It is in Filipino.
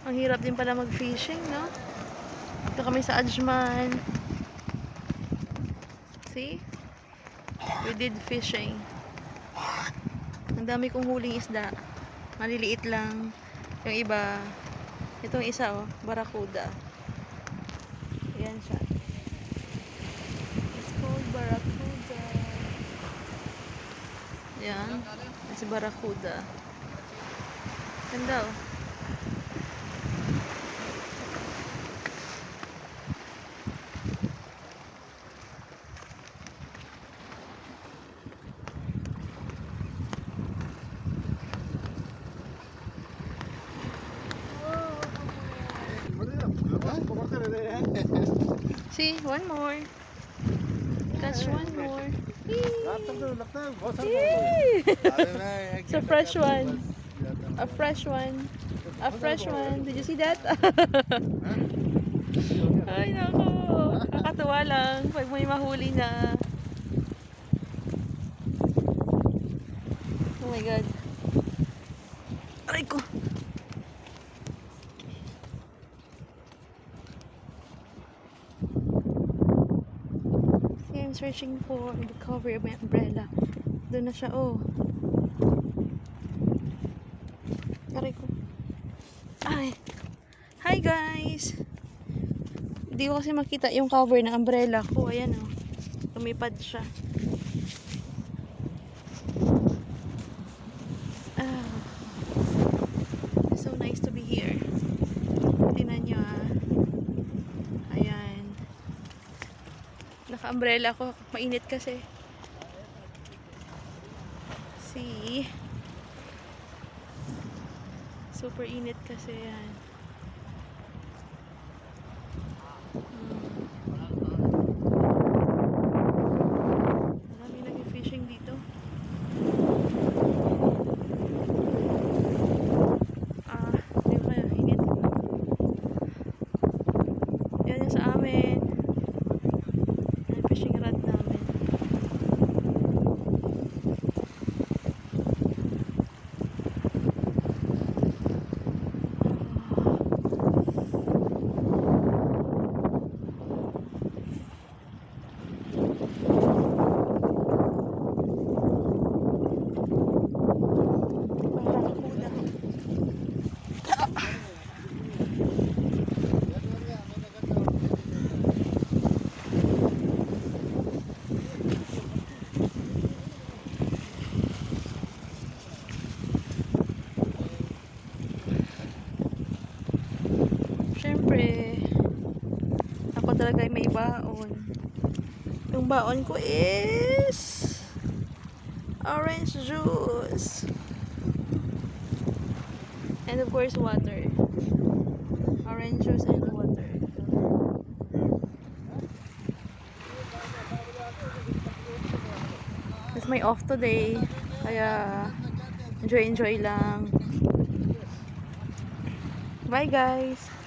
Ang hirap din pala mag-fishing, no? Ito kami sa Ajman. See? We did fishing. Ang dami kong huling isda. Maliliit lang. Yung iba, itong isa, oh, barakuda. Ayan siya. It's called barakuda. Ayan. It's barakuda. Ganda, oh. See, one more. Catch one more. It's a fresh one. A fresh one. A fresh one. Did you see that? Ay, nako. Kakatuwa lang pag may mahuli na. Oh my God. Aray ko. See, I'm searching for the cover of my umbrella. Doon na siya, oh. Aray ko. Ay. Hi guys. Hindi ko kasi makita yung cover ng umbrella ko. Ayan, oh. Lumipad siya. Ah. So nice to be here. Tingnan nyo, ah. Ayan. Naka-umbrella ko. Mainit kasi. See? Super init kasi yan. Marami nag-fishing dito. Hindi ko kaya. Init. Yan yung sa amin. Yan fishing rod namin. Siyempre, ako talaga ay may baon. Yung baon ko is orange juice. And of course, water. Orange juice and water. It's my off today. Kaya, enjoy lang. Bye guys!